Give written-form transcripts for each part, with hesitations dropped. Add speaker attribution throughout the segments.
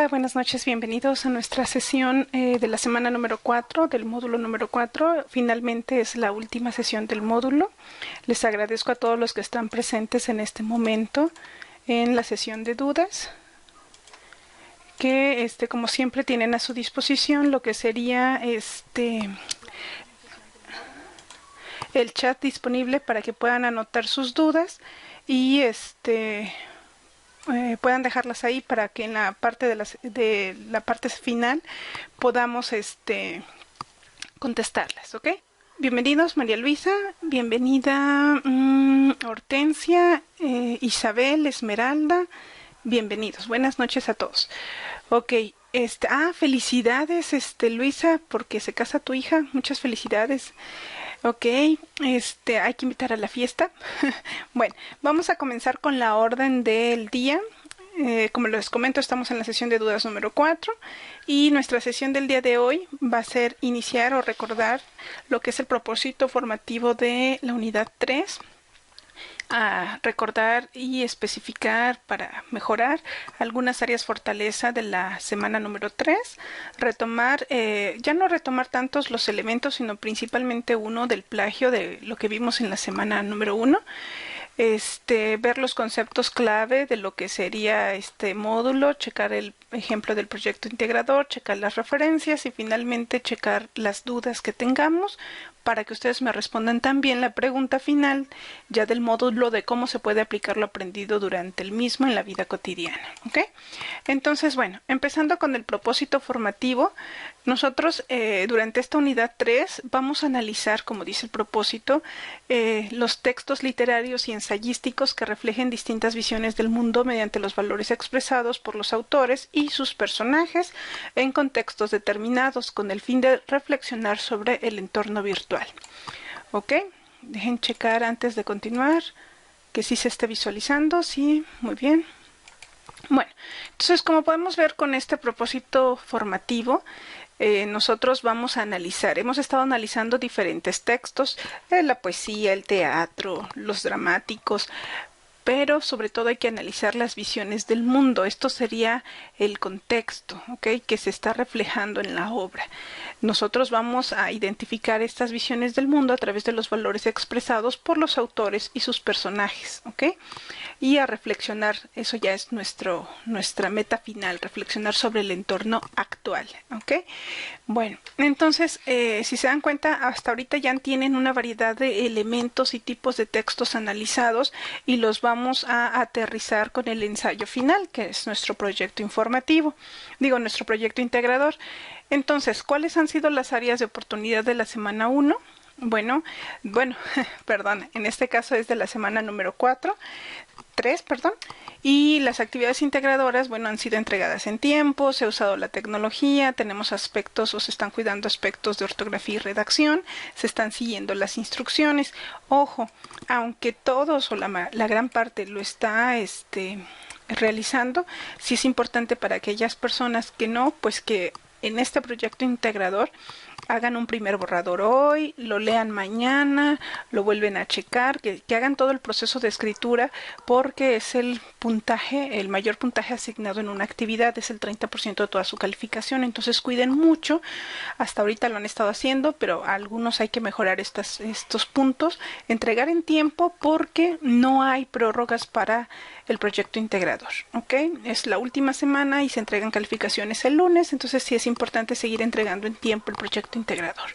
Speaker 1: Hola, buenas noches, bienvenidos a nuestra sesión de la semana número 4 del módulo número 4. Finalmente es la última sesión del módulo. Les agradezco a todos los que están presentes en este momento en la sesión de dudas, que como siempre tienen a su disposición lo que sería el chat disponible para que puedan anotar sus dudas y puedan dejarlas ahí para que en la parte de la parte final podamos contestarlas, ¿ok? Bienvenidos María Luisa, bienvenida Hortensia, Isabel, Esmeralda, bienvenidos, buenas noches a todos. Ok, felicidades Luisa, porque se casa tu hija, muchas felicidades. Ok, hay que invitar a la fiesta. Bueno, vamos a comenzar con la orden del día. Como les comento, estamos en la sesión de dudas número 4 y nuestra sesión del día de hoy va a ser iniciar o recordar lo que es el propósito formativo de la unidad 3. A recordar y especificar para mejorar algunas áreas fortaleza de la semana número 3, retomar, ya no retomar tantos los elementos, sino principalmente uno del plagio de lo que vimos en la semana número 1, ver los conceptos clave de lo que sería este módulo, checar el ejemplo del proyecto integrador, checar las referencias y finalmente checar las dudas que tengamos para que ustedes me respondan también la pregunta final ya del módulo de cómo se puede aplicar lo aprendido durante el mismo en la vida cotidiana, ¿ok? Entonces, bueno, empezando con el propósito formativo, nosotros durante esta unidad 3 vamos a analizar, como dice el propósito, los textos literarios y ensayísticos que reflejen distintas visiones del mundo mediante los valores expresados por los autores y sus personajes en contextos determinados con el fin de reflexionar sobre el entorno virtual. Ok, dejen checar antes de continuar que sí se esté visualizando. Sí, muy bien. Bueno, entonces como podemos ver con este propósito formativo, nosotros vamos a analizar, hemos estado analizando diferentes textos, la poesía, el teatro, los dramáticos, pero sobre todo hay que analizar las visiones del mundo. Esto sería el contexto, ¿ok?, que se está reflejando en la obra. Nosotros vamos a identificar estas visiones del mundo a través de los valores expresados por los autores y sus personajes, ¿ok?, y a reflexionar, eso ya es nuestra meta final, reflexionar sobre el entorno actual, ¿ok? Bueno, entonces, si se dan cuenta, hasta ahorita ya tienen una variedad de elementos y tipos de textos analizados y los vamos a aterrizar con el ensayo final, que es nuestro proyecto informativo, nuestro proyecto integrador. Entonces, ¿cuáles han sido las áreas de oportunidad de la semana 1? Bueno, perdón, en este caso es de la semana número 3, y las actividades integradoras, han sido entregadas en tiempo, se ha usado la tecnología, tenemos aspectos o se están cuidando aspectos de ortografía y redacción, se están siguiendo las instrucciones. Ojo, aunque todos o la gran parte lo está realizando, sí es importante para aquellas personas que no, pues que en este proyecto integrador hagan un primer borrador hoy, lo lean mañana, lo vuelven a checar, que hagan todo el proceso de escritura, porque es el puntaje, el mayor puntaje asignado en una actividad, es el 30% de toda su calificación. Entonces cuiden mucho, hasta ahorita lo han estado haciendo, pero a algunos hay que mejorar estos puntos, entregar en tiempo porque no hay prórrogas para el proyecto integrador, ¿ok? Es la última semana y se entregan calificaciones el lunes, entonces sí es importante seguir entregando en tiempo el proyecto integrador.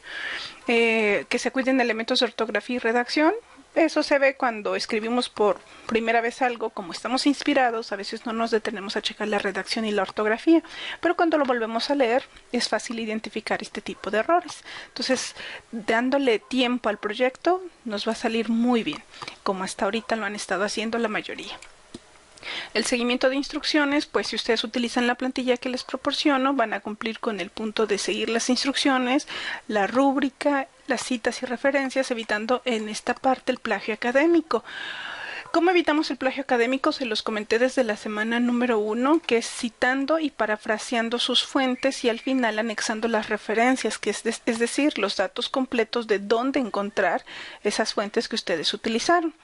Speaker 1: Que se cuiden elementos de ortografía y redacción. Eso se ve cuando escribimos por primera vez algo, como estamos inspirados, a veces no nos detenemos a checar la redacción y la ortografía, pero cuando lo volvemos a leer es fácil identificar este tipo de errores. Entonces, dándole tiempo al proyecto nos va a salir muy bien, como hasta ahorita lo han estado haciendo la mayoría. El seguimiento de instrucciones, pues si ustedes utilizan la plantilla que les proporciono, van a cumplir con el punto de seguir las instrucciones, la rúbrica, las citas y referencias, evitando en esta parte el plagio académico. ¿Cómo evitamos el plagio académico? Se los comenté desde la semana número 1, que es citando y parafraseando sus fuentes y al final anexando las referencias, que es decir, los datos completos de dónde encontrar esas fuentes que ustedes utilizaron.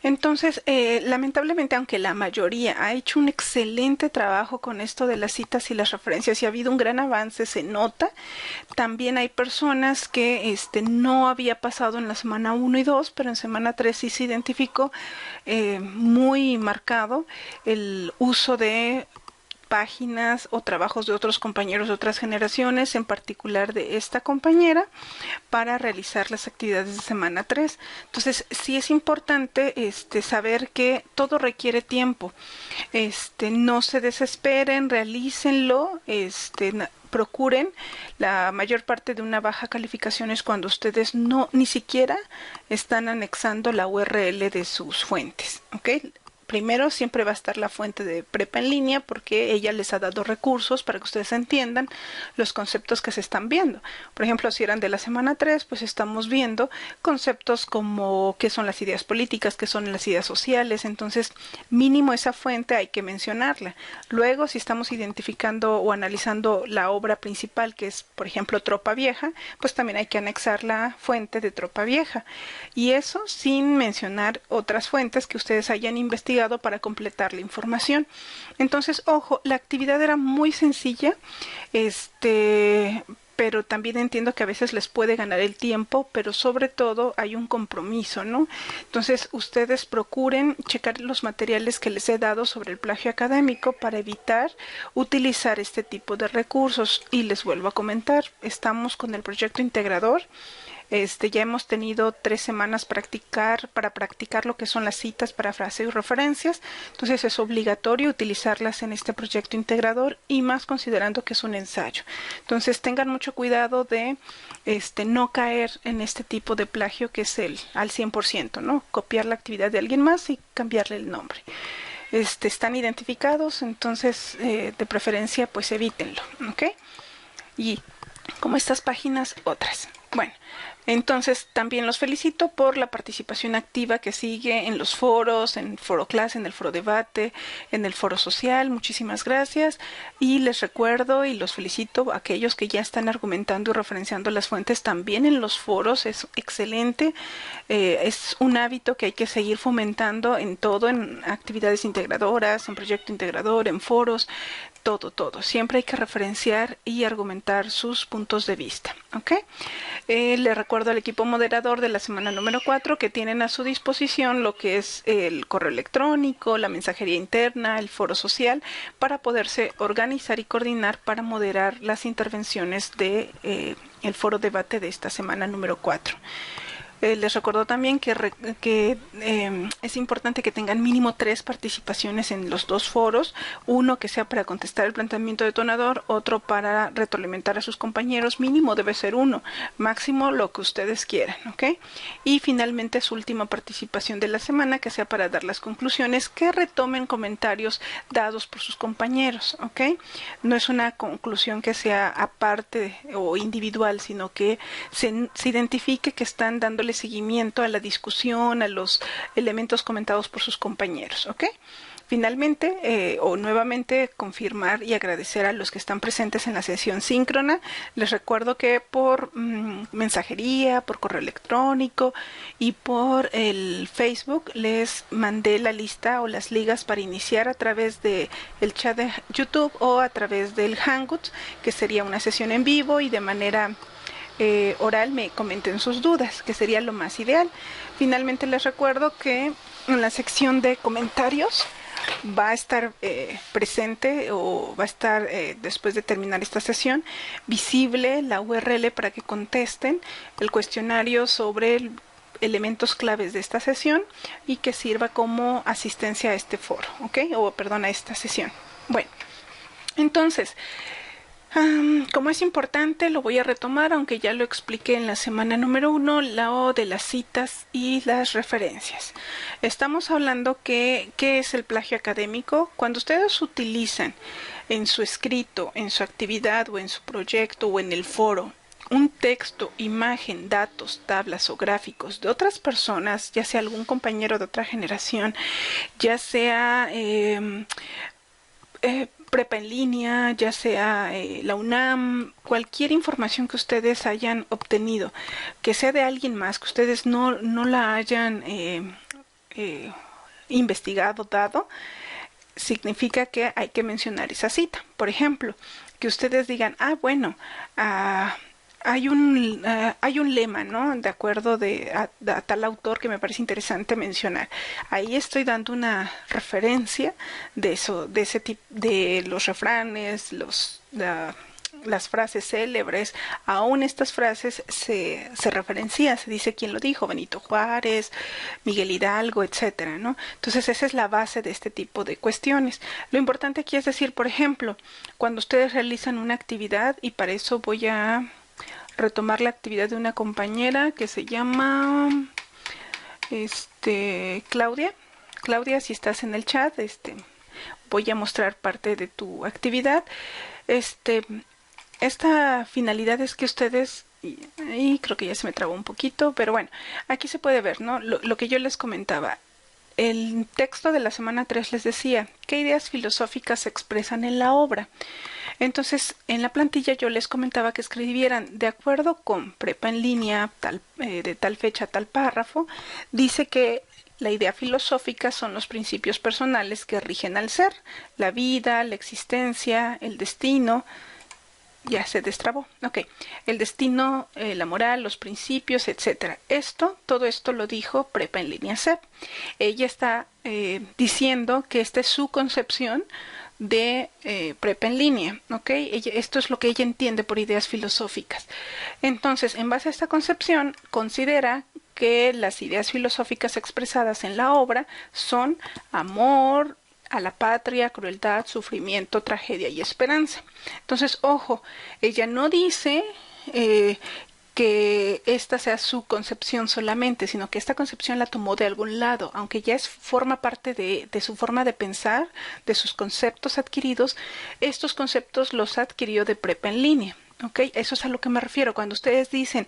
Speaker 1: Entonces, lamentablemente, aunque la mayoría ha hecho un excelente trabajo con esto de las citas y las referencias y ha habido un gran avance, se nota, también hay personas que no había pasado en la semana 1 y 2, pero en semana 3 sí se identificó muy marcado el uso de páginas o trabajos de otros compañeros de otras generaciones, en particular de esta compañera, para realizar las actividades de semana 3. Entonces, sí es importante saber que todo requiere tiempo. No se desesperen, realícenlo, procuren. La mayor parte de una baja calificación es cuando ustedes no ni siquiera están anexando la URL de sus fuentes, ¿ok? Primero siempre va a estar la fuente de prepa en línea porque ella les ha dado recursos para que ustedes entiendan los conceptos que se están viendo. Por ejemplo, si eran de la semana 3, pues estamos viendo conceptos como qué son las ideas políticas, qué son las ideas sociales. Entonces, mínimo esa fuente hay que mencionarla. Luego, si estamos identificando o analizando la obra principal, que es, por ejemplo, Tropa Vieja, pues también hay que anexar la fuente de Tropa Vieja. Y eso sin mencionar otras fuentes que ustedes hayan investigado para completar la información. Entonces, ojo, la actividad era muy sencilla, pero también entiendo que a veces les puede ganar el tiempo, pero sobre todo hay un compromiso, ¿no? Entonces, ustedes procuren checar los materiales que les he dado sobre el plagio académico para evitar utilizar este tipo de recursos. Y les vuelvo a comentar, estamos con el proyecto integrador. Ya hemos tenido 3 semanas para practicar lo que son las citas, parafrases y referencias. Entonces es obligatorio utilizarlas en este proyecto integrador y más considerando que es un ensayo. Entonces tengan mucho cuidado de no caer en este tipo de plagio que es el al 100%, ¿no? Copiar la actividad de alguien más y cambiarle el nombre. Están identificados, entonces de preferencia pues evítenlo, ¿ok? Y como estas páginas, otras. Bueno, entonces también los felicito por la participación activa que sigue en los foros, en Foro Clase, en el Foro Debate, en el Foro Social. Muchísimas gracias. Y les recuerdo y los felicito a aquellos que ya están argumentando y referenciando las fuentes también en los foros. Es excelente. Es un hábito que hay que seguir fomentando en todo, en actividades integradoras, en proyecto integrador, en foros. Todo. Siempre hay que referenciar y argumentar sus puntos de vista, ¿ok? Le recuerdo al equipo moderador de la semana número 4 que tienen a su disposición lo que es el correo electrónico, la mensajería interna, el foro social, para poderse organizar y coordinar para moderar las intervenciones de el foro debate de esta semana número 4. Les recuerdo también que es importante que tengan mínimo 3 participaciones en los 2 foros, uno que sea para contestar el planteamiento detonador, otro para retroalimentar a sus compañeros, mínimo debe ser uno, máximo lo que ustedes quieran, ¿ok? Y finalmente su última participación de la semana, que sea para dar las conclusiones, que retomen comentarios dados por sus compañeros, ¿ok? No es una conclusión que sea aparte o individual, sino que se identifique que están dándole seguimiento a la discusión, a los elementos comentados por sus compañeros, ¿ok? Finalmente, o nuevamente, confirmar y agradecer a los que están presentes en la sesión síncrona. Les recuerdo que por mensajería, por correo electrónico y por el Facebook les mandé la lista o las ligas para iniciar a través de el chat de YouTube o a través del Hangouts, que sería una sesión en vivo y de manera oral me comenten sus dudas, que sería lo más ideal. Finalmente les recuerdo que en la sección de comentarios va a estar presente o va a estar después de terminar esta sesión visible la URL para que contesten el cuestionario sobre elementos claves de esta sesión y que sirva como asistencia a este foro, ¿ok? O perdón, a esta sesión. Bueno, entonces como es importante, lo voy a retomar, aunque ya lo expliqué en la semana número 1, lo de las citas y las referencias. Estamos hablando qué es el plagio académico. Cuando ustedes utilizan en su escrito, en su actividad o en su proyecto o en el foro un texto, imagen, datos, tablas o gráficos de otras personas, ya sea algún compañero de otra generación, ya sea prepa en línea, ya sea la UNAM, cualquier información que ustedes hayan obtenido, que sea de alguien más, que ustedes no la hayan investigado, dado, significa que hay que mencionar esa cita. Por ejemplo, que ustedes digan, bueno, hay un lema, ¿no? De acuerdo a tal autor que me parece interesante mencionar. Ahí estoy dando una referencia de eso, de ese tipo, de los refranes, las frases célebres. Aún estas frases se referencia, se dice quién lo dijo, Benito Juárez, Miguel Hidalgo, etcétera, ¿no? Entonces esa es la base de este tipo de cuestiones. Lo importante aquí es decir, por ejemplo, cuando ustedes realizan una actividad, y para eso voy a retomar la actividad de una compañera que se llama Claudia. Claudia, si estás en el chat, voy a mostrar parte de tu actividad. Esta finalidad es que ustedes, y creo que ya se me trabó un poquito, pero bueno, aquí se puede ver, ¿no? Lo que yo les comentaba. El texto de la semana 3 les decía, ¿qué ideas filosóficas se expresan en la obra? Entonces, en la plantilla yo les comentaba que escribieran de acuerdo con Prepa en línea, de tal fecha, tal párrafo, dice que la idea filosófica son los principios personales que rigen al ser, la vida, la existencia, el destino. Ya se destrabó. Ok. El destino, la moral, los principios, etcétera. Todo esto lo dijo Prepa en línea CEP. Ella está diciendo que esta es su concepción de prepa en línea, ¿ok? Esto es lo que ella entiende por ideas filosóficas. Entonces, en base a esta concepción, considera que las ideas filosóficas expresadas en la obra son amor a la patria, crueldad, sufrimiento, tragedia y esperanza. Entonces, ojo, ella no dice que esta sea su concepción solamente, sino que esta concepción la tomó de algún lado, aunque ya forma parte de su forma de pensar, de sus conceptos adquiridos. Estos conceptos los adquirió de prepa en línea, ¿ok? Eso es a lo que me refiero. Cuando ustedes dicen,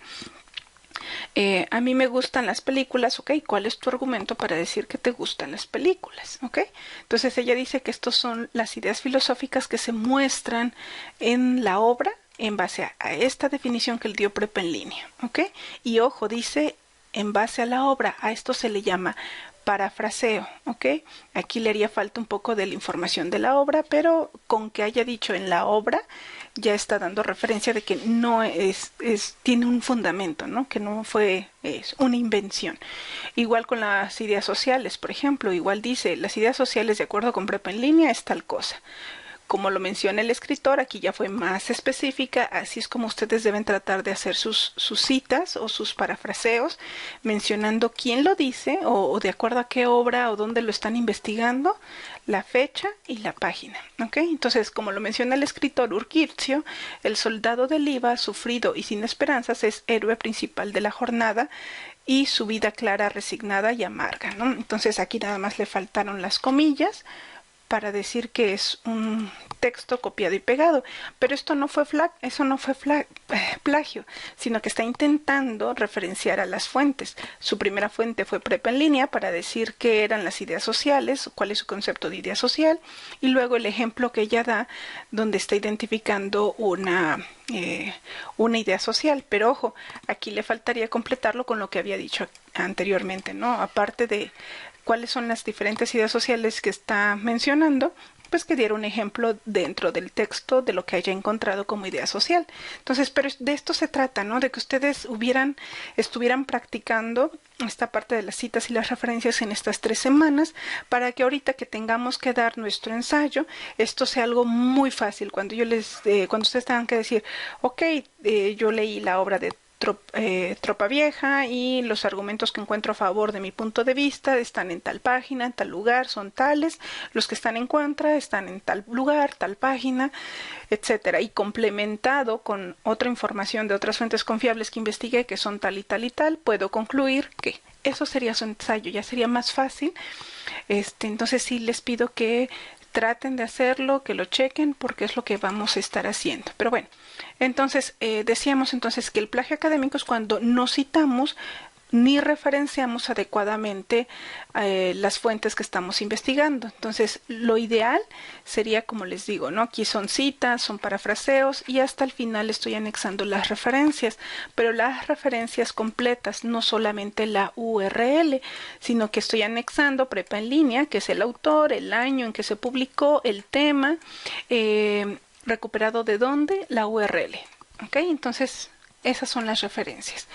Speaker 1: a mí me gustan las películas, ¿ok? ¿Cuál es tu argumento para decir que te gustan las películas? ¿Ok? Entonces ella dice que estos son las ideas filosóficas que se muestran en la obra en base a esta definición que él dio Prepa en línea, ¿ok? Y ojo, dice en base a la obra, a esto se le llama parafraseo, ¿ok? Aquí le haría falta un poco de la información de la obra, pero con que haya dicho en la obra, ya está dando referencia de que no tiene un fundamento, ¿no? Que no fue una invención. Igual con las ideas sociales, por ejemplo, igual dice, las ideas sociales de acuerdo con Prepa en línea es tal cosa. Como lo menciona el escritor, aquí ya fue más específica, así es como ustedes deben tratar de hacer sus citas o sus parafraseos, mencionando quién lo dice o de acuerdo a qué obra o dónde lo están investigando, la fecha y la página. ¿Ok? Entonces, como lo menciona el escritor Urquizio, el soldado del IVA, sufrido y sin esperanzas, es héroe principal de la jornada y su vida clara, resignada y amarga, ¿no? Entonces aquí nada más le faltaron las comillas para decir que es un texto copiado y pegado, pero esto no fue plagio, sino que está intentando referenciar a las fuentes. Su primera fuente fue Prepa en línea para decir qué eran las ideas sociales, cuál es su concepto de idea social, y luego el ejemplo que ella da donde está identificando una idea social. Pero ojo, aquí le faltaría completarlo con lo que había dicho anteriormente, ¿no? Aparte de cuáles son las diferentes ideas sociales que está mencionando, pues que diera un ejemplo dentro del texto de lo que haya encontrado como idea social. Entonces, pero de esto se trata, ¿no? De que ustedes estuvieran practicando esta parte de las citas y las referencias en estas 3 semanas, para que ahorita que tengamos que dar nuestro ensayo, esto sea algo muy fácil. Cuando ustedes tengan que decir, ok, yo leí la obra de Tropa Vieja y los argumentos que encuentro a favor de mi punto de vista están en tal página, en tal lugar, son tales, los que están en contra están en tal lugar, tal página, etcétera, y complementado con otra información de otras fuentes confiables que investigué que son tal y tal y tal, puedo concluir que eso sería su ensayo, ya sería más fácil. Entonces sí les pido que traten de hacerlo, que lo chequen, porque es lo que vamos a estar haciendo. Pero bueno, entonces decíamos entonces que el plagio académico es cuando no citamos ni referenciamos adecuadamente las fuentes que estamos investigando. Entonces, lo ideal sería, como les digo, ¿no? Aquí son citas, son parafraseos y hasta el final estoy anexando las referencias, pero las referencias completas, no solamente la URL, sino que estoy anexando Prepa en línea, que es el autor, el año en que se publicó, el tema, recuperado de dónde, la URL. ¿Ok? Entonces, esas son las referencias.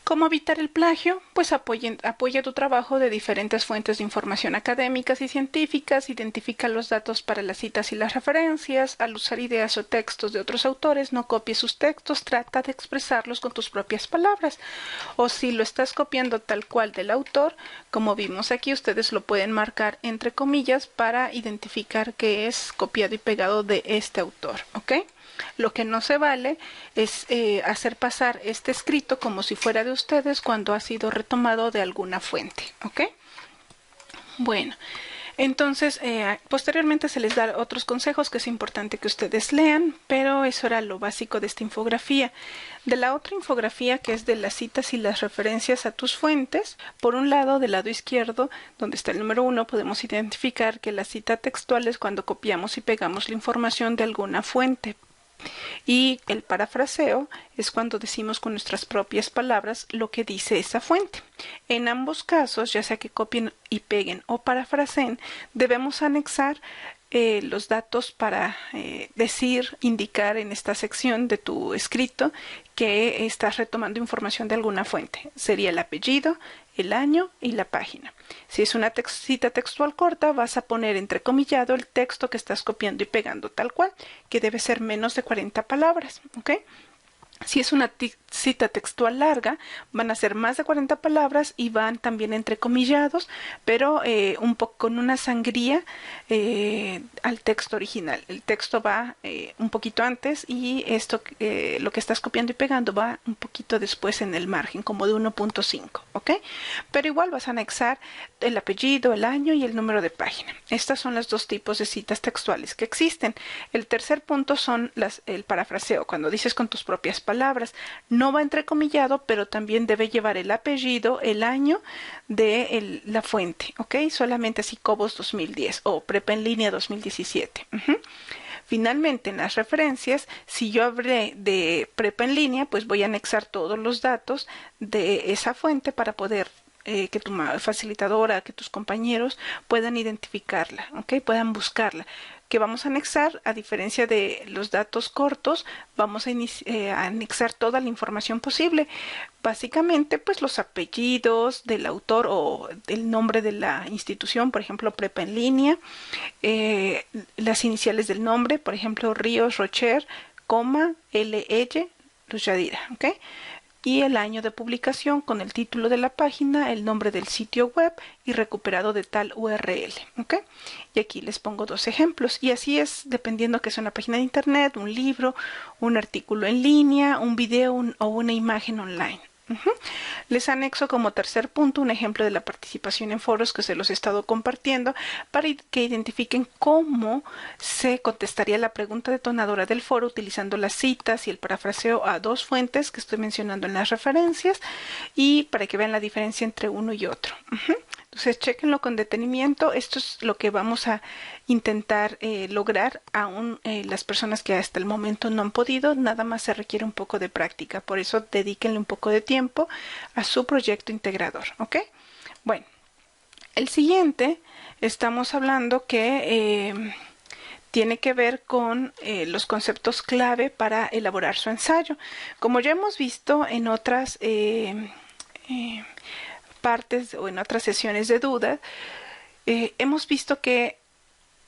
Speaker 1: ¿Cómo evitar el plagio? Pues apoya tu trabajo de diferentes fuentes de información académicas y científicas, identifica los datos para las citas y las referencias, al usar ideas o textos de otros autores, no copies sus textos, trata de expresarlos con tus propias palabras. O si lo estás copiando tal cual del autor, como vimos aquí, ustedes lo pueden marcar entre comillas para identificar que es copiado y pegado de este autor, ¿ok? Lo que no se vale es hacer pasar este escrito como si fuera de ustedes cuando ha sido retomado de alguna fuente, ¿ok? Bueno, entonces posteriormente se les da otros consejos que es importante que ustedes lean, pero eso era lo básico de esta infografía. De la otra infografía, que es de las citas y las referencias a tus fuentes, por un lado, del lado izquierdo, donde está el número 1, podemos identificar que la cita textual es cuando copiamos y pegamos la información de alguna fuente. Y el parafraseo es cuando decimos con nuestras propias palabras lo que dice esa fuente. En ambos casos, ya sea que copien y peguen o parafraseen, debemos anexar los datos para indicar en esta sección de tu escrito que estás retomando información de alguna fuente. Sería el apellido, el año y la página. Si es una cita textual corta, vas a poner entrecomillado el texto que estás copiando y pegando tal cual, que debe ser menos de 40 palabras, ¿ok? Si es una cita textual larga, van a ser más de 40 palabras y van también entrecomillados, pero un poco con una sangría al texto original. El texto va un poquito antes y esto, lo que estás copiando y pegando va un poquito después en el margen, como de 1.5, ¿ok? Pero igual vas a anexar el apellido, el año y el número de página. Estos son los dos tipos de citas textuales que existen. El tercer punto son el parafraseo, cuando dices con tus propias palabras. No va entrecomillado, pero también debe llevar el apellido, el año de la fuente, ¿ok? Solamente así Cobos 2010 o Prepa en línea 2017. Finalmente, en las referencias, si yo hablé de Prepa en línea, pues voy a anexar todos los datos de esa fuente para poder que tu facilitadora, que tus compañeros puedan identificarla, ¿ok? Puedan buscarla. Que vamos a anexar, a diferencia de los datos cortos, vamos a anexar toda la información posible. Básicamente, pues los apellidos del autor o el nombre de la institución, por ejemplo, Prepa en línea, las iniciales del nombre, por ejemplo, Ríos Rocher, coma, LL, Luz Yadira, ¿ok? Y el año de publicación con el título de la página, el nombre del sitio web y recuperado de tal URL, ¿ok? Y aquí les pongo dos ejemplos y así es dependiendo que sea una página de internet, un libro, un artículo en línea, un video o una imagen online. Les anexo como tercer punto un ejemplo de la participación en foros que se los he estado compartiendo para que identifiquen cómo se contestaría la pregunta detonadora del foro utilizando las citas y el parafraseo a dos fuentes que estoy mencionando en las referencias y para que vean la diferencia entre uno y otro. Entonces, chéquenlo con detenimiento. Esto es lo que vamos a intentar lograr aún las personas que hasta el momento no han podido. Nada más se requiere un poco de práctica. Por eso, dedíquenle un poco de tiempo a su proyecto integrador. ¿Ok? Bueno, el siguiente estamos hablando que tiene que ver con los conceptos clave para elaborar su ensayo. Como ya hemos visto en otras partes o en otras sesiones de dudas, hemos visto que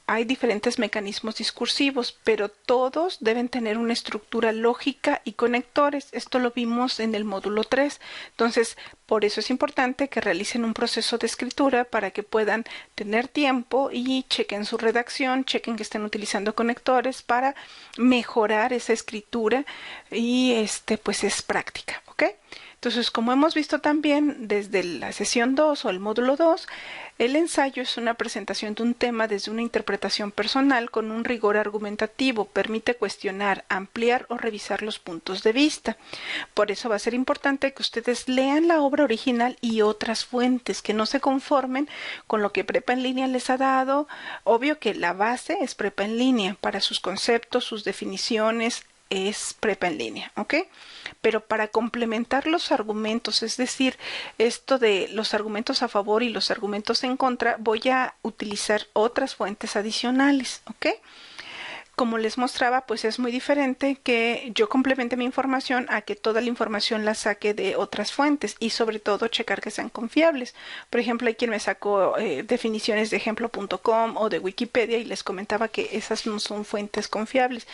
Speaker 1: hay diferentes mecanismos discursivos, pero todos deben tener una estructura lógica y conectores. Esto lo vimos en el módulo 3. Entonces, por eso es importante que realicen un proceso de escritura para que puedan tener tiempo y chequen su redacción, chequen que estén utilizando conectores para mejorar esa escritura y pues es práctica, ¿ok? Entonces, como hemos visto también desde la sesión 2 o el módulo 2, el ensayo es una presentación de un tema desde una interpretación personal con un rigor argumentativo, permite cuestionar, ampliar o revisar los puntos de vista. Por eso va a ser importante que ustedes lean la obra original y otras fuentes, que no se conformen con lo que Prepa en Línea les ha dado. Obvio que la base es Prepa en Línea, para sus conceptos, sus definiciones, es Prepa en Línea, ¿ok? Pero para complementar los argumentos, es decir, esto de los argumentos a favor y los argumentos en contra, voy a utilizar otras fuentes adicionales, ¿ok? Como les mostraba, pues es muy diferente que yo complemente mi información a que toda la información la saque de otras fuentes y sobre todo checar que sean confiables. Por ejemplo, hay quien me sacó definiciones de ejemplo.com o de Wikipedia y les comentaba que esas no son fuentes confiables,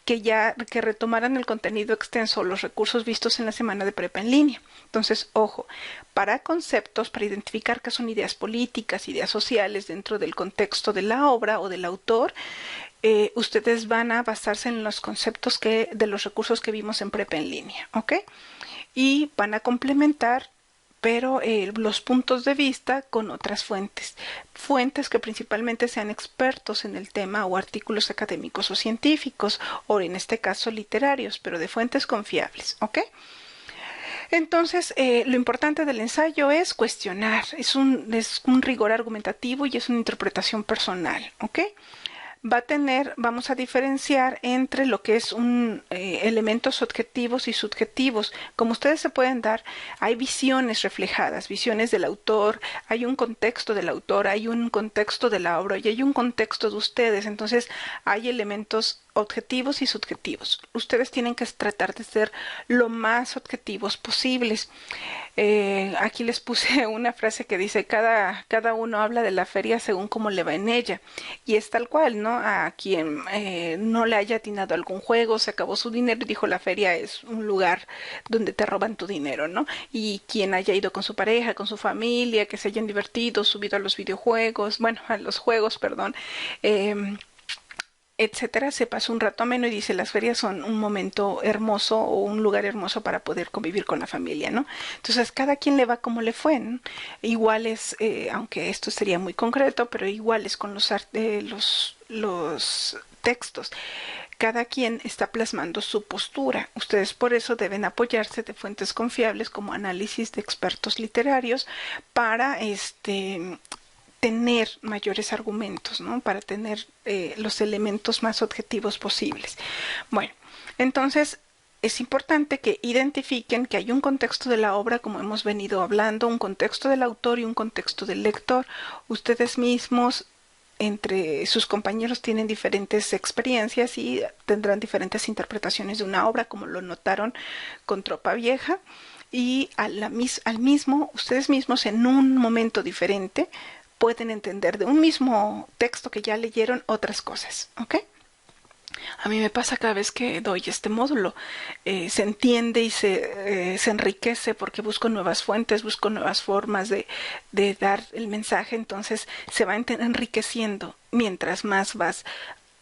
Speaker 1: que retomaran el contenido extenso, los recursos vistos en la semana de Prepa en Línea. Entonces, ojo, para conceptos, para identificar que son ideas políticas, ideas sociales dentro del contexto de la obra o del autor, ustedes van a basarse en los conceptos de los recursos que vimos en Prepa en Línea, ¿ok? Y van a complementar, pero los puntos de vista con otras fuentes que principalmente sean expertos en el tema o artículos académicos o científicos, o en este caso literarios, pero de fuentes confiables, ¿ok? Entonces, lo importante del ensayo es cuestionar, es un rigor argumentativo y es una interpretación personal, ¿ok? Vamos a diferenciar entre lo que es elementos objetivos y subjetivos. Como ustedes se pueden dar, hay visiones reflejadas, visiones del autor, hay un contexto del autor, hay un contexto de la obra y hay un contexto de ustedes. Entonces, hay elementos objetivos y subjetivos. Ustedes tienen que tratar de ser lo más objetivos posibles. Aquí les puse una frase que dice, cada uno habla de la feria según cómo le va en ella. Y es tal cual, ¿no? A quien no le haya atinado algún juego, se acabó su dinero y dijo, la feria es un lugar donde te roban tu dinero, ¿no? Y quien haya ido con su pareja, con su familia, que se hayan divertido, subido a los videojuegos, bueno, a los juegos, perdón, etcétera, se pasó un rato ameno y dice, las ferias son un momento hermoso o un lugar hermoso para poder convivir con la familia, ¿no? Entonces, cada quien le va como le fue, ¿no? Igual es, aunque esto sería muy concreto, pero igual es con los textos. Cada quien está plasmando su postura. Ustedes por eso deben apoyarse de fuentes confiables como análisis de expertos literarios para tener mayores argumentos, ¿no? Para tener los elementos más objetivos posibles. Bueno, entonces es importante que identifiquen que hay un contexto de la obra, como hemos venido hablando, un contexto del autor y un contexto del lector. Ustedes mismos entre sus compañeros tienen diferentes experiencias y tendrán diferentes interpretaciones de una obra, como lo notaron con Tropa Vieja, y al mismo, ustedes mismos en un momento diferente pueden entender de un mismo texto que ya leyeron otras cosas, ¿ok? A mí me pasa cada vez que doy este módulo, se entiende y se enriquece porque busco nuevas fuentes, busco nuevas formas de dar el mensaje, entonces se va enriqueciendo mientras más vas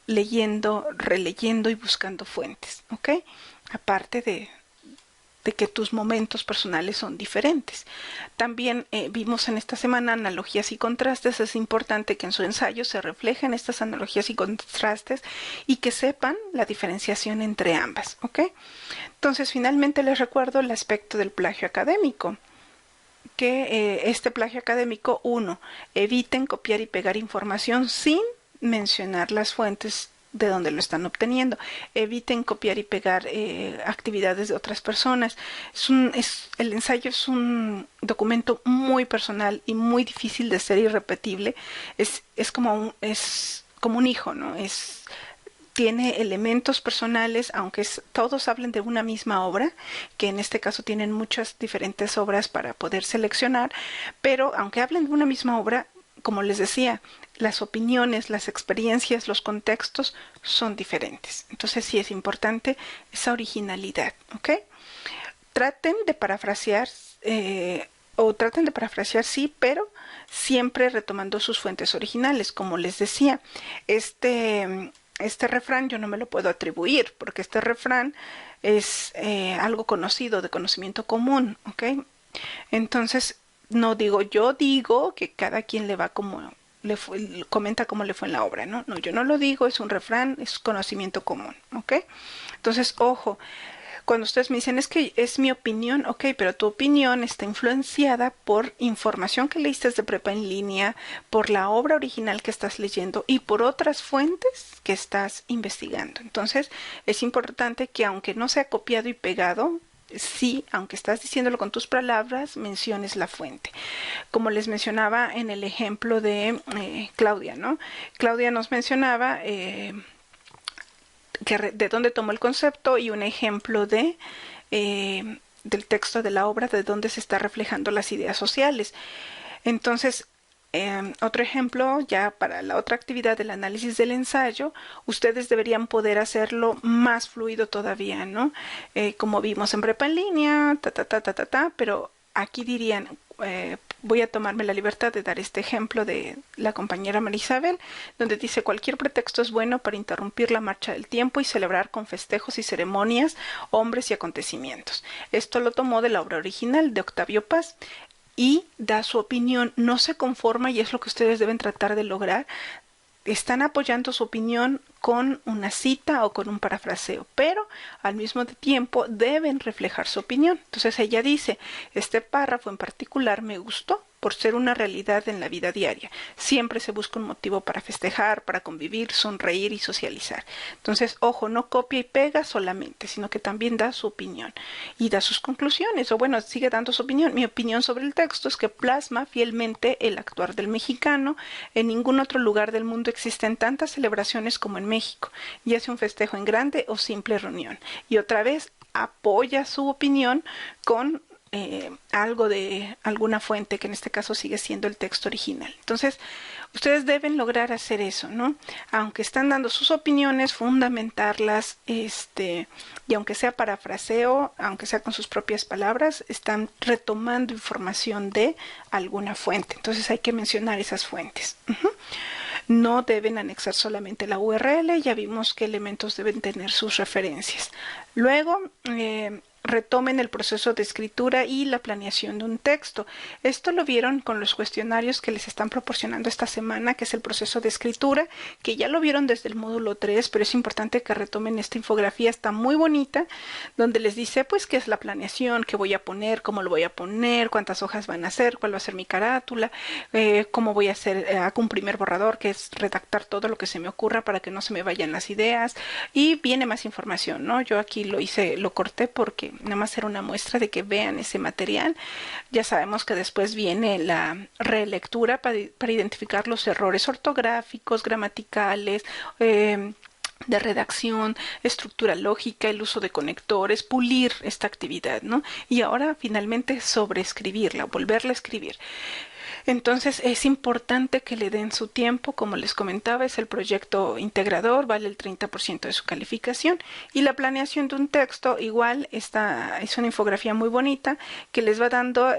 Speaker 1: leyendo, releyendo y buscando fuentes, ¿ok? Aparte de que tus momentos personales son diferentes. También vimos en esta semana analogías y contrastes. Es importante que en su ensayo se reflejen estas analogías y contrastes y que sepan la diferenciación entre ambas, ¿ok? Entonces, finalmente les recuerdo el aspecto del plagio académico. Que este plagio académico, uno, eviten copiar y pegar información sin mencionar las fuentes de donde lo están obteniendo. Eviten copiar y pegar actividades de otras personas. El ensayo es un documento muy personal y muy difícil de ser irrepetible. Es como un hijo, ¿no? Tiene elementos personales, aunque todos hablen de una misma obra, que en este caso tienen muchas diferentes obras para poder seleccionar, pero aunque hablen de una misma obra, como les decía, las opiniones, las experiencias, los contextos son diferentes. Entonces sí es importante esa originalidad, ¿ok? Traten de parafrasear, sí, pero siempre retomando sus fuentes originales. Como les decía, este refrán yo no me lo puedo atribuir, porque este refrán es algo conocido, de conocimiento común, ¿ok? Entonces, no digo, yo digo que cada quien le va como comenta cómo le fue en la obra, ¿no? No, yo no lo digo, es un refrán, es conocimiento común, ¿ok? Entonces, ojo, cuando ustedes me dicen es que es mi opinión, ok, pero tu opinión está influenciada por información que leíste de prepa en línea, por la obra original que estás leyendo y por otras fuentes que estás investigando. Entonces, es importante que aunque no sea copiado y pegado, sí, aunque estás diciéndolo con tus palabras, menciones la fuente. Como les mencionaba en el ejemplo de Claudia, ¿no? Claudia nos mencionaba de dónde tomó el concepto y un ejemplo del texto de la obra, de dónde se está reflejando las ideas sociales. Entonces, otro ejemplo, ya para la otra actividad del análisis del ensayo, ustedes deberían poder hacerlo más fluido todavía, ¿no? Como vimos en prepa en línea, pero aquí dirían, voy a tomarme la libertad de dar este ejemplo de la compañera Marisabel, donde dice cualquier pretexto es bueno para interrumpir la marcha del tiempo y celebrar con festejos y ceremonias, hombres y acontecimientos. Esto lo tomó de la obra original de Octavio Paz y da su opinión, no se conforma y es lo que ustedes deben tratar de lograr. Están apoyando su opinión con una cita o con un parafraseo, pero al mismo tiempo deben reflejar su opinión. Entonces ella dice, este párrafo en particular me gustó por ser una realidad en la vida diaria. Siempre se busca un motivo para festejar, para convivir, sonreír y socializar. Entonces, ojo, no copia y pega solamente, sino que también da su opinión y da sus conclusiones, o bueno, sigue dando su opinión. Mi opinión sobre el texto es que plasma fielmente el actuar del mexicano. En ningún otro lugar del mundo existen tantas celebraciones como en México, ya sea un festejo en grande o simple reunión. Y otra vez apoya su opinión con algo de alguna fuente, que en este caso sigue siendo el texto original. Entonces, ustedes deben lograr hacer eso, ¿no? Aunque están dando sus opiniones, fundamentarlas, y aunque sea parafraseo, aunque sea con sus propias palabras, están retomando información de alguna fuente. Entonces hay que mencionar esas fuentes. No deben anexar solamente la URL, ya vimos qué elementos deben tener sus referencias. Luego, retomen el proceso de escritura y la planeación de un texto. Esto lo vieron con los cuestionarios que les están proporcionando esta semana, que es el proceso de escritura, que ya lo vieron desde el módulo 3, pero es importante que retomen esta infografía, está muy bonita, donde les dice pues qué es la planeación, qué voy a poner, cómo lo voy a poner, cuántas hojas van a ser, cuál va a ser mi carátula, cómo voy a hacer, hago un primer borrador, que es redactar todo lo que se me ocurra para que no se me vayan las ideas, y viene más información, ¿no? Yo aquí lo hice, lo corté porque nada más era una muestra de que vean ese material. Ya sabemos que después viene la relectura para identificar los errores ortográficos, gramaticales, de redacción, estructura lógica, el uso de conectores, pulir esta actividad, ¿no? Y ahora finalmente sobreescribirla, volverla a escribir. Entonces es importante que le den su tiempo, como les comentaba, es el proyecto integrador, vale el 30% de su calificación, y la planeación de un texto igual es una infografía muy bonita que les va dando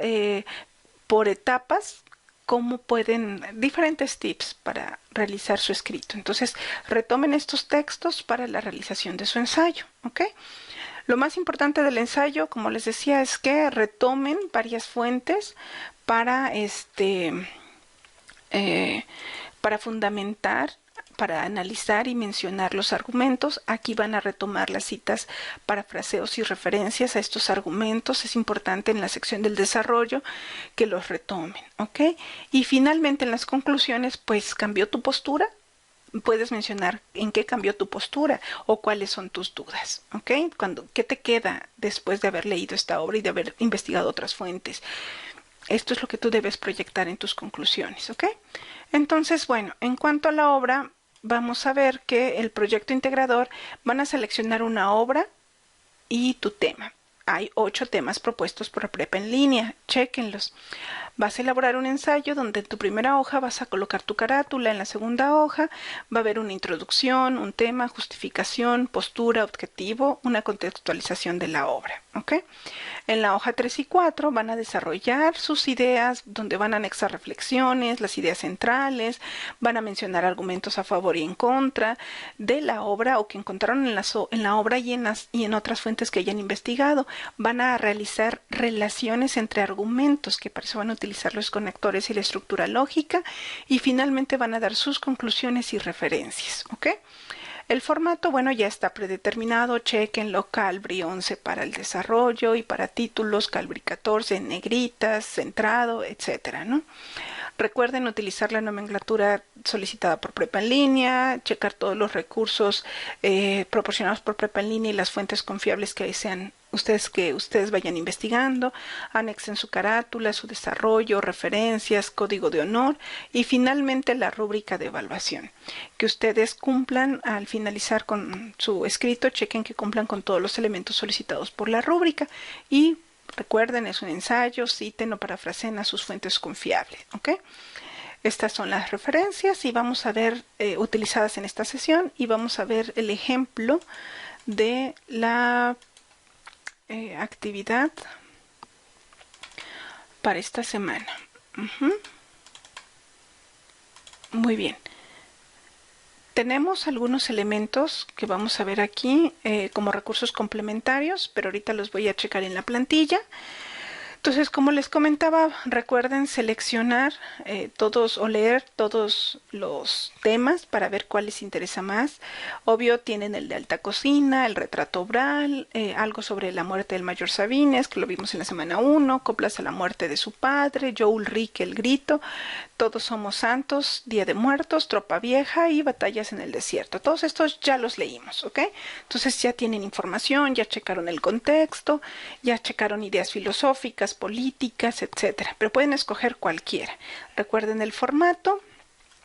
Speaker 1: por etapas cómo pueden, diferentes tips para realizar su escrito. Entonces retomen estos textos para la realización de su ensayo, ¿ok? Lo más importante del ensayo, como les decía, es que retomen varias fuentes para para fundamentar, para analizar y mencionar los argumentos. Aquí van a retomar las citas, parafraseos y referencias a estos argumentos. Es importante en la sección del desarrollo que los retomen, ¿ok? Y finalmente en las conclusiones, pues, ¿cambió tu postura? Puedes mencionar en qué cambió tu postura o cuáles son tus dudas, ¿ok? ¿Qué te queda después de haber leído esta obra y de haber investigado otras fuentes? Esto es lo que tú debes proyectar en tus conclusiones, ¿ok? Entonces, bueno, en cuanto a la obra, vamos a ver que el proyecto integrador van a seleccionar una obra y tu tema. Hay 8 temas propuestos por Prepa en línea, chéquenlos. Vas a elaborar un ensayo donde en tu primera hoja vas a colocar tu carátula, en la segunda hoja va a haber una introducción, un tema, justificación, postura, objetivo, una contextualización de la obra, ¿ok? En la hoja 3 y 4 van a desarrollar sus ideas, donde van a anexar reflexiones, las ideas centrales, van a mencionar argumentos a favor y en contra de la obra o que encontraron en la obra y en otras fuentes que hayan investigado. Van a realizar relaciones entre argumentos, que para eso van a utilizar los conectores y la estructura lógica, y finalmente van a dar sus conclusiones y referencias, ¿ok? El formato, bueno, ya está predeterminado, chequenlo, Calbri 11 para el desarrollo y para títulos, Calbri 14 en negritas, centrado, etcétera, ¿no? Recuerden utilizar la nomenclatura solicitada por Prepa en línea, checar todos los recursos proporcionados por Prepa en línea y las fuentes confiables que sean ustedes vayan investigando, anexen su carátula, su desarrollo, referencias, código de honor y finalmente la rúbrica de evaluación. Que ustedes cumplan al finalizar con su escrito, chequen que cumplan con todos los elementos solicitados por la rúbrica y recuerden, es un ensayo, citen o parafraseen a sus fuentes confiables, ¿ok? Estas son las referencias y vamos a ver utilizadas en esta sesión y vamos a ver el ejemplo de la actividad para esta semana. Muy bien. Tenemos algunos elementos que vamos a ver aquí como recursos complementarios, pero ahorita los voy a checar en la plantilla. Entonces, como les comentaba, recuerden seleccionar todos o leer todos los temas para ver cuál les interesa más. Obvio, tienen el de alta cocina, el retrato oral, algo sobre la muerte del mayor Sabines, que lo vimos en la semana 1, coplas a la muerte de su padre, Joe Ulrich, el grito, todos somos santos, Día de Muertos, Tropa Vieja y Batallas en el Desierto. Todos estos ya los leímos, ¿ok? Entonces ya tienen información, ya checaron el contexto, ya checaron ideas filosóficas, políticas, etcétera. Pero pueden escoger cualquiera. Recuerden el formato.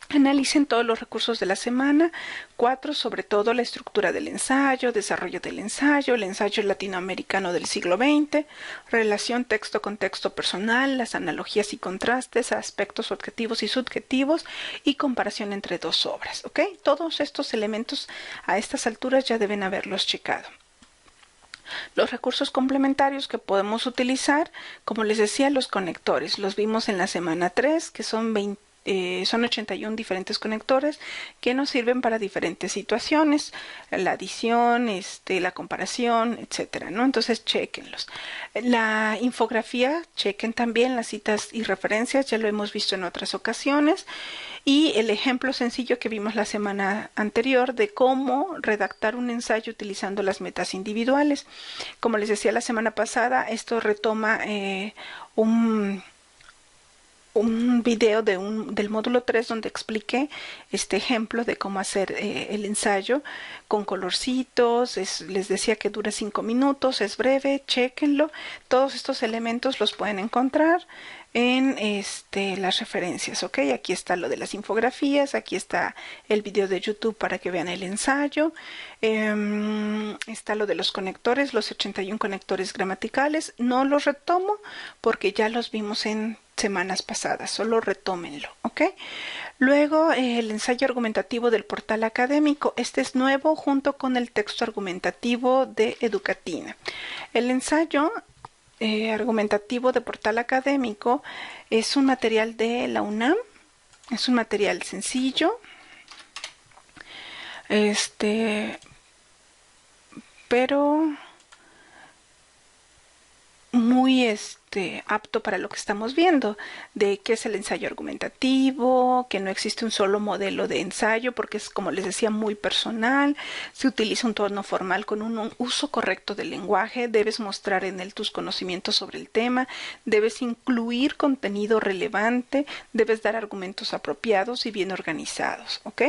Speaker 1: Analicen todos los recursos de la semana. 4, sobre todo la estructura del ensayo, desarrollo del ensayo, el ensayo latinoamericano del siglo XX, relación texto con texto personal, las analogías y contrastes, aspectos objetivos y subjetivos y comparación entre dos obras. ¿Ok? Todos estos elementos a estas alturas ya deben haberlos checado. Los recursos complementarios que podemos utilizar, como les decía, los conectores. Los vimos en la semana 3, que son 81 diferentes conectores que nos sirven para diferentes situaciones, la adición, la comparación, etcétera, ¿no? Entonces, chequenlos. La infografía, chequen también las citas y referencias, ya lo hemos visto en otras ocasiones. Y el ejemplo sencillo que vimos la semana anterior de cómo redactar un ensayo utilizando las metas individuales. Como les decía la semana pasada, esto retoma un video del módulo 3 donde expliqué este ejemplo de cómo hacer el ensayo con colorcitos. Les decía que dura 5 minutos, es breve, chequenlo. Todos estos elementos los pueden encontrar en las referencias, ¿ok? Aquí está lo de las infografías, aquí está el video de YouTube para que vean el ensayo, está lo de los conectores, los 81 conectores gramaticales. No los retomo porque ya los vimos en semanas pasadas, solo retómenlo, ¿ok? Luego el ensayo argumentativo del portal académico, este es nuevo junto con el texto argumentativo de Educatina. El ensayo argumentativo de portal académico es un material de la UNAM, es un material sencillo, pero muy apto para lo que estamos viendo, de qué es el ensayo argumentativo, que no existe un solo modelo de ensayo porque es, como les decía, muy personal, se utiliza un tono formal con un uso correcto del lenguaje, debes mostrar en él tus conocimientos sobre el tema, debes incluir contenido relevante, debes dar argumentos apropiados y bien organizados, ¿ok?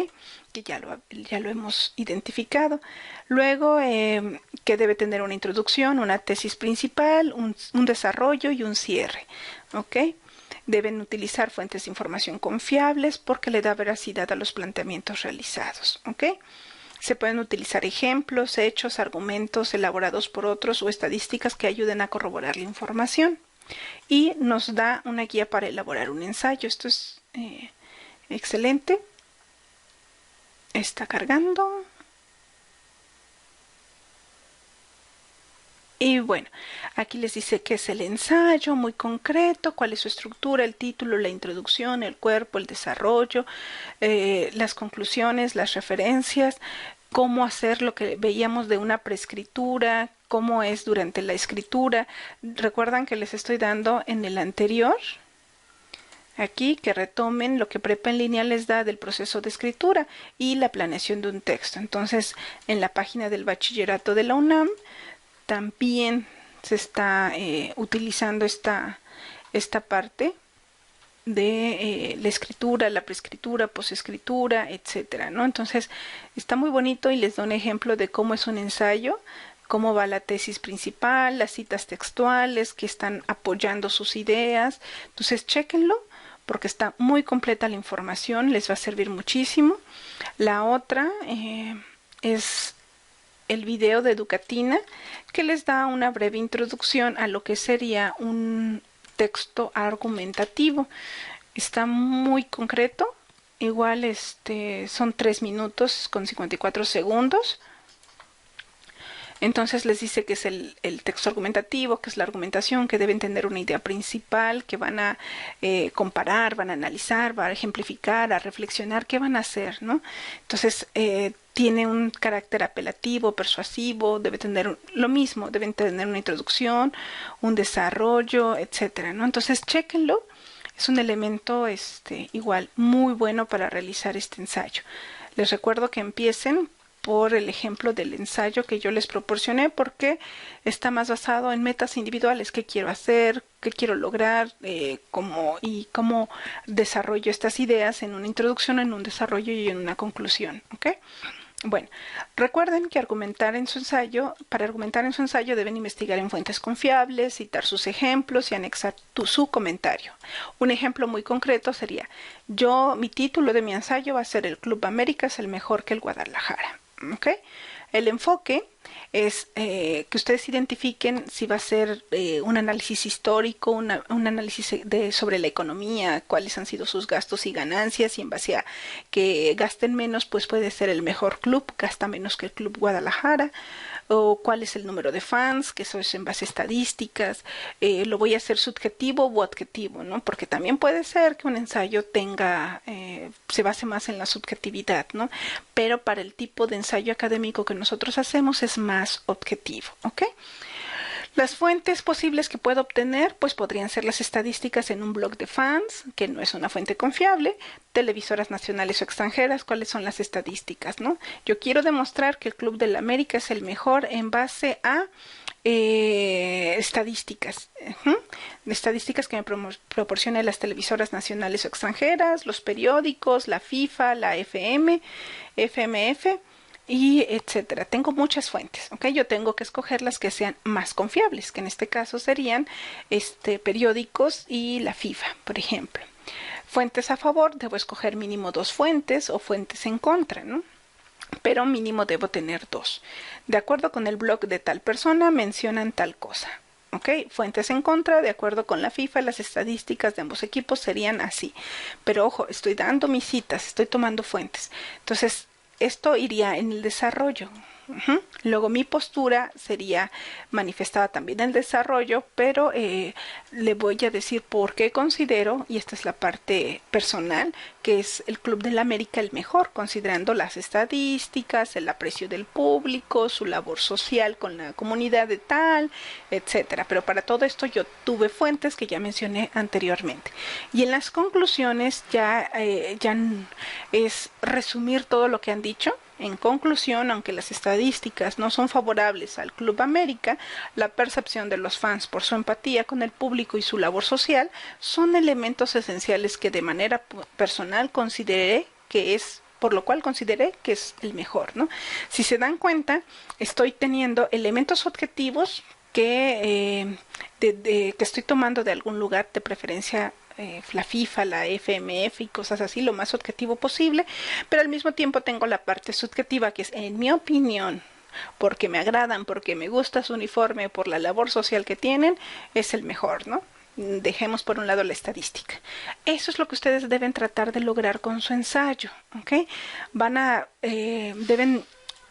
Speaker 1: Que ya lo hemos identificado. Luego, que debe tener una introducción, una tesis principal, un desarrollo y un cierre, ¿ok? Deben utilizar fuentes de información confiables porque le da veracidad a los planteamientos realizados, ¿ok? Se pueden utilizar ejemplos, hechos, argumentos elaborados por otros o estadísticas que ayuden a corroborar la información. Y nos da una guía para elaborar un ensayo. Esto es excelente. Está cargando. Y bueno, aquí les dice qué es el ensayo, muy concreto, cuál es su estructura, el título, la introducción, el cuerpo, el desarrollo, las conclusiones, las referencias, cómo hacer lo que veíamos de una preescritura, cómo es durante la escritura. Recuerdan que les estoy dando en el anterior, aquí, que retomen lo que Prepa en línea les da del proceso de escritura y la planeación de un texto. Entonces, en la página del bachillerato de la UNAM, también se está utilizando esta parte de la escritura, la preescritura, posescritura, etcétera, ¿no? Entonces está muy bonito y les doy un ejemplo de cómo es un ensayo, cómo va la tesis principal, las citas textuales que están apoyando sus ideas. Entonces chéquenlo porque está muy completa la información, les va a servir muchísimo. La otra es el video de Educatina, que les da una breve introducción a lo que sería un texto argumentativo. Está muy concreto, igual son 3 minutos con 54 segundos. Entonces les dice que es el texto argumentativo, que es la argumentación, que deben tener una idea principal, que van a comparar, van a analizar, van a ejemplificar, a reflexionar, qué van a hacer, ¿no? Entonces tiene un carácter apelativo, persuasivo, debe tener lo mismo, deben tener una introducción, un desarrollo, etcétera, ¿no? Entonces chéquenlo, es un elemento igual muy bueno para realizar este ensayo. Les recuerdo que empiecen por el ejemplo del ensayo que yo les proporcioné, porque está más basado en metas individuales, qué quiero hacer, qué quiero lograr, cómo desarrollo estas ideas en una introducción, en un desarrollo y en una conclusión, ¿ok? Bueno, recuerden que para argumentar en su ensayo deben investigar en fuentes confiables, citar sus ejemplos y anexar su comentario. Un ejemplo muy concreto sería, mi título de mi ensayo va a ser: el Club América es el mejor que el Guadalajara. ¿Okay? El enfoque es que ustedes identifiquen si va a ser un análisis histórico, un análisis sobre la economía, cuáles han sido sus gastos y ganancias, y en base a que gasten menos, pues puede ser el mejor club, gasta menos que el Club Guadalajara, o cuál es el número de fans, que eso es en base a estadísticas. Lo voy a hacer subjetivo o objetivo, ¿no? Porque también puede ser que un ensayo se base más en la subjetividad, ¿no? Pero para el tipo de ensayo académico que nosotros hacemos es más objetivo, ¿ok? Las fuentes posibles que puedo obtener, pues podrían ser las estadísticas en un blog de fans, que no es una fuente confiable, televisoras nacionales o extranjeras, cuáles son las estadísticas, ¿no? Yo quiero demostrar que el Club de la América es el mejor en base a estadísticas, estadísticas que me proporcionan las televisoras nacionales o extranjeras, los periódicos, la FIFA, la FMF, y etcétera. Tengo muchas fuentes, ¿ok? Yo tengo que escoger las que sean más confiables, que en este caso serían periódicos y la FIFA, por ejemplo. Fuentes a favor, debo escoger mínimo 2 fuentes, o fuentes en contra, ¿no? Pero mínimo debo tener 2. De acuerdo con el blog de tal persona, mencionan tal cosa. ¿Ok? Fuentes en contra, de acuerdo con la FIFA, las estadísticas de ambos equipos serían así. Pero ojo, estoy dando mis citas, estoy tomando fuentes. Entonces, esto iría en el desarrollo. Luego mi postura sería manifestada también en el desarrollo, pero le voy a decir por qué considero, y esta es la parte personal, que es el Club de la América el mejor, considerando las estadísticas, el aprecio del público, su labor social con la comunidad de tal, etcétera. Pero para todo esto yo tuve fuentes que ya mencioné anteriormente. Y en las conclusiones ya es resumir todo lo que han dicho. En conclusión, aunque las estadísticas no son favorables al Club América, la percepción de los fans por su empatía con el público y su labor social son elementos esenciales que de manera personal por lo cual consideré que es el mejor, ¿no? Si se dan cuenta, estoy teniendo elementos objetivos que estoy tomando de algún lugar, de preferencia la FIFA, la FMF y cosas así, lo más objetivo posible, pero al mismo tiempo tengo la parte subjetiva, que es, en mi opinión, porque me agradan, porque me gusta su uniforme, por la labor social que tienen, es el mejor, ¿no? Dejemos por un lado la estadística. Eso es lo que ustedes deben tratar de lograr con su ensayo, ¿ok? Deben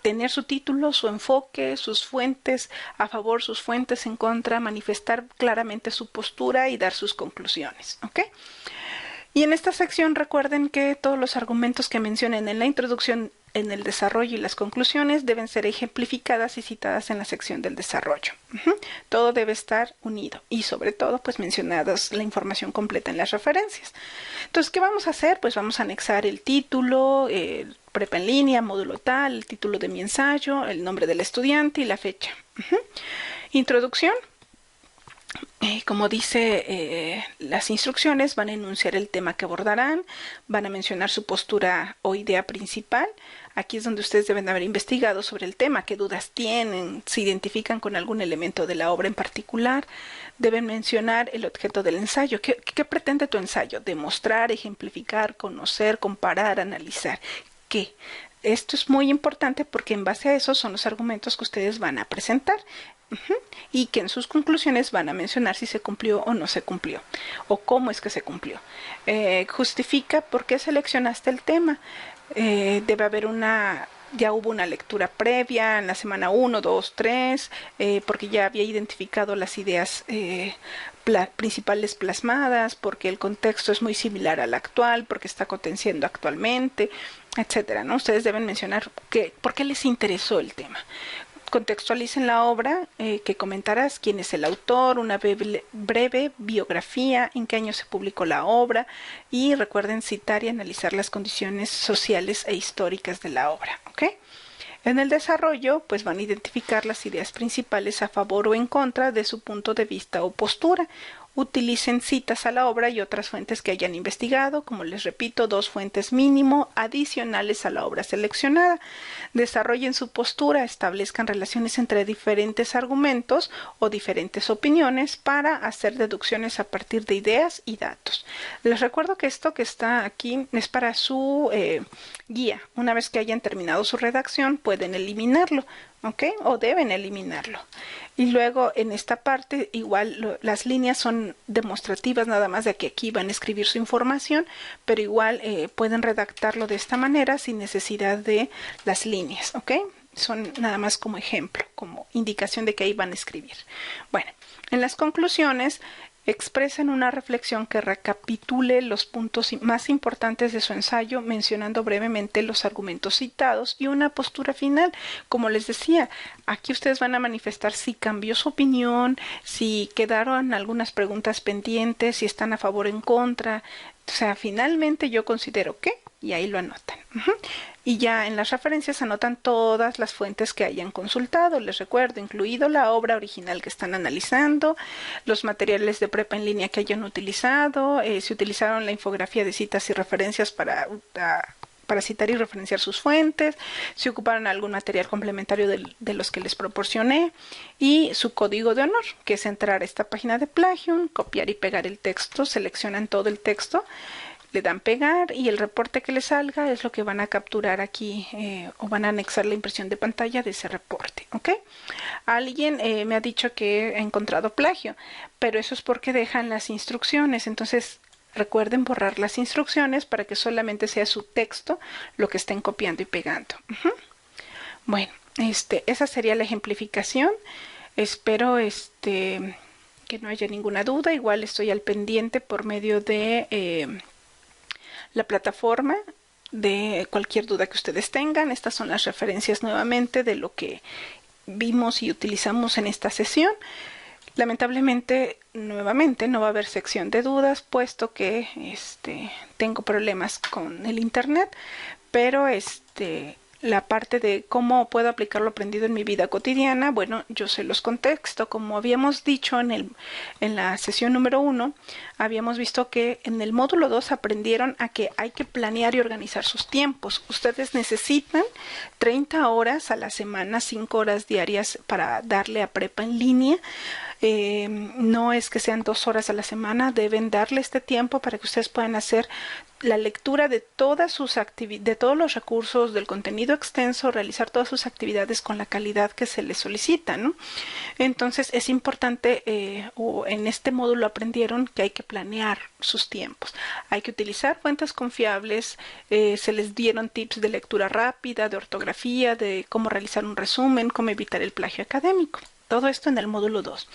Speaker 1: tener su título, su enfoque, sus fuentes a favor, sus fuentes en contra, manifestar claramente su postura y dar sus conclusiones, ¿ok? Y en esta sección recuerden que todos los argumentos que mencionen en la introducción, en el desarrollo y las conclusiones deben ser ejemplificadas y citadas en la sección del desarrollo. Todo debe estar unido y sobre todo pues mencionadas la información completa en las referencias. Entonces, ¿qué vamos a hacer? Pues vamos a anexar el título, prepa en línea, módulo tal, el título de mi ensayo, el nombre del estudiante y la fecha. Introducción. Como dice las instrucciones, van a enunciar el tema que abordarán, van a mencionar su postura o idea principal. Aquí es donde ustedes deben haber investigado sobre el tema, qué dudas tienen, se identifican con algún elemento de la obra en particular. Deben mencionar el objeto del ensayo. ¿Qué pretende tu ensayo? Demostrar, ejemplificar, conocer, comparar, analizar. ¿Qué? Esto es muy importante porque en base a eso son los argumentos que ustedes van a presentar. Y que en sus conclusiones van a mencionar si se cumplió o no se cumplió, o cómo es que se cumplió. Justifica por qué seleccionaste el tema. Debe haber ya hubo una lectura previa en la semana 1, 2, 3, porque ya había identificado las ideas principales plasmadas, porque el contexto es muy similar al actual, porque está aconteciendo actualmente, etcétera, ¿no? Ustedes deben mencionar por qué les interesó el tema. Contextualicen la obra, que comentarás quién es el autor, una breve biografía, en qué año se publicó la obra y recuerden citar y analizar las condiciones sociales e históricas de la obra, ¿ok? En el desarrollo, pues van a identificar las ideas principales a favor o en contra de su punto de vista o postura. Utilicen citas a la obra y otras fuentes que hayan investigado, como les repito, 2 fuentes mínimo adicionales a la obra seleccionada. Desarrollen su postura, establezcan relaciones entre diferentes argumentos o diferentes opiniones para hacer deducciones a partir de ideas y datos. Les recuerdo que esto que está aquí es para su guía. Una vez que hayan terminado su redacción, pueden eliminarlo, ¿ok? O deben eliminarlo. Y luego en esta parte igual las líneas son demostrativas nada más de que aquí van a escribir su información, pero igual pueden redactarlo de esta manera sin necesidad de las líneas, ¿ok? Son nada más como ejemplo, como indicación de que ahí van a escribir. Bueno, en las conclusiones expresan una reflexión que recapitule los puntos más importantes de su ensayo, mencionando brevemente los argumentos citados y una postura final. Como les decía, aquí ustedes van a manifestar si cambió su opinión, si quedaron algunas preguntas pendientes, si están a favor o en contra. O sea, finalmente yo considero que, y ahí lo anotan. Y ya en las referencias anotan todas las fuentes que hayan consultado, les recuerdo, incluido la obra original que están analizando, los materiales de prepa en línea que hayan utilizado, si utilizaron la infografía de citas y referencias para citar y referenciar sus fuentes, si ocuparon algún material complementario de los que les proporcioné, y su código de honor, que es entrar a esta página de Plagium, copiar y pegar el texto, seleccionan todo el texto, le dan pegar y el reporte que les salga es lo que van a capturar aquí o van a anexar la impresión de pantalla de ese reporte, ¿ok? Alguien me ha dicho que ha encontrado plagio, pero eso es porque dejan las instrucciones, entonces recuerden borrar las instrucciones para que solamente sea su texto lo que estén copiando y pegando. Bueno, esa sería la ejemplificación. Espero que no haya ninguna duda. Igual estoy al pendiente por medio de la plataforma de cualquier duda que ustedes tengan. Estas son las referencias nuevamente de lo que vimos y utilizamos en esta sesión. Lamentablemente, nuevamente, no va a haber sección de dudas, puesto que tengo problemas con el internet, pero la parte de cómo puedo aplicar lo aprendido en mi vida cotidiana, bueno, yo se los contexto. Como habíamos dicho en la sesión número 1, habíamos visto que en el módulo 2 aprendieron a que hay que planear y organizar sus tiempos. Ustedes necesitan 30 horas a la semana, 5 horas diarias para darle a prepa en línea. No es que sean 2 horas a la semana, deben darle este tiempo para que ustedes puedan hacer la lectura de todas sus de todos los recursos, del contenido extenso, realizar todas sus actividades con la calidad que se les solicita, ¿no? Entonces es importante, o en este módulo aprendieron que hay que planear sus tiempos. Hay que utilizar fuentes confiables, se les dieron tips de lectura rápida, de ortografía, de cómo realizar un resumen, cómo evitar el plagio académico. Todo esto en el módulo 2.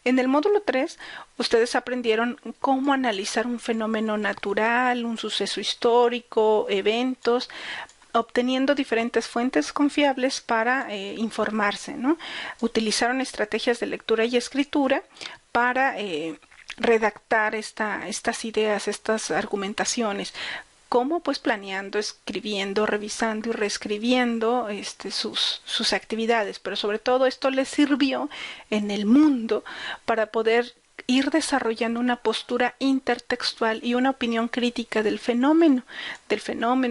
Speaker 1: En el módulo 3, ustedes aprendieron cómo analizar un fenómeno natural, un suceso histórico, eventos, obteniendo diferentes fuentes confiables para informarse, ¿no? Utilizaron estrategias de lectura y escritura para redactar estas ideas, estas argumentaciones. ¿Cómo? Pues planeando, escribiendo, revisando y reescribiendo sus actividades, pero sobre todo esto les sirvió en el mundo para poder ir desarrollando una postura intertextual y una opinión crítica del fenómeno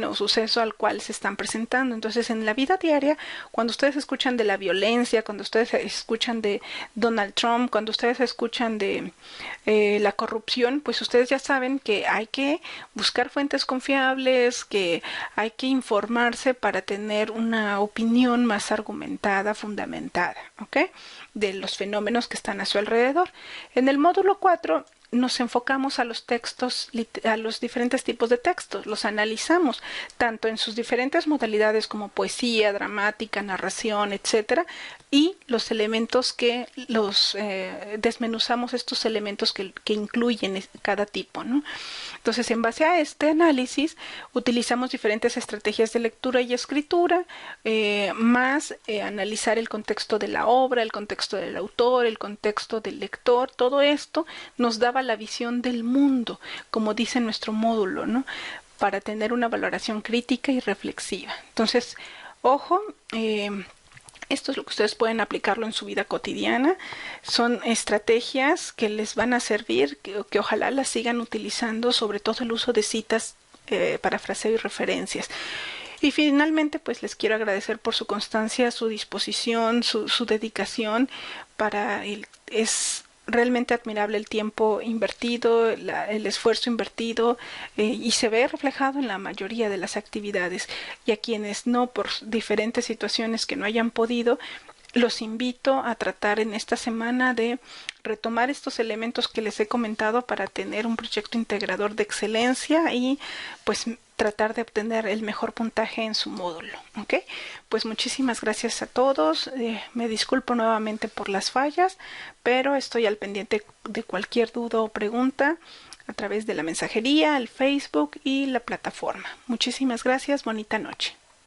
Speaker 1: o suceso al cual se están presentando. Entonces, en la vida diaria, cuando ustedes escuchan de la violencia, cuando ustedes escuchan de Donald Trump, cuando ustedes escuchan de la corrupción, pues ustedes ya saben que hay que buscar fuentes confiables, que hay que informarse para tener una opinión más argumentada, fundamentada, ¿ok? De los fenómenos que están a su alrededor. En el módulo 4 nos enfocamos a los textos, a los diferentes tipos de textos, los analizamos tanto en sus diferentes modalidades como poesía, dramática, narración, etcétera, y los elementos que los desmenuzamos, estos elementos que incluyen cada tipo, ¿no? Entonces, en base a este análisis, utilizamos diferentes estrategias de lectura y escritura, más analizar el contexto de la obra, el contexto del autor, el contexto del lector. Todo esto nos daba la visión del mundo, como dice nuestro módulo, ¿no? Para tener una valoración crítica y reflexiva. Entonces, ojo, esto es lo que ustedes pueden aplicarlo en su vida cotidiana. Son estrategias que les van a servir, que ojalá las sigan utilizando, sobre todo el uso de citas, parafraseo y referencias. Y finalmente, pues les quiero agradecer por su constancia, su disposición, su dedicación. Es realmente admirable el tiempo invertido, el esfuerzo invertido, y se ve reflejado en la mayoría de las actividades. Y a quienes no, por diferentes situaciones que no hayan podido, los invito a tratar en esta semana de retomar estos elementos que les he comentado para tener un proyecto integrador de excelencia y pues tratar de obtener el mejor puntaje en su módulo, ¿ok? Pues muchísimas gracias a todos. Me disculpo nuevamente por las fallas, pero estoy al pendiente de cualquier duda o pregunta a través de la mensajería, el Facebook y la plataforma. Muchísimas gracias. Bonita noche.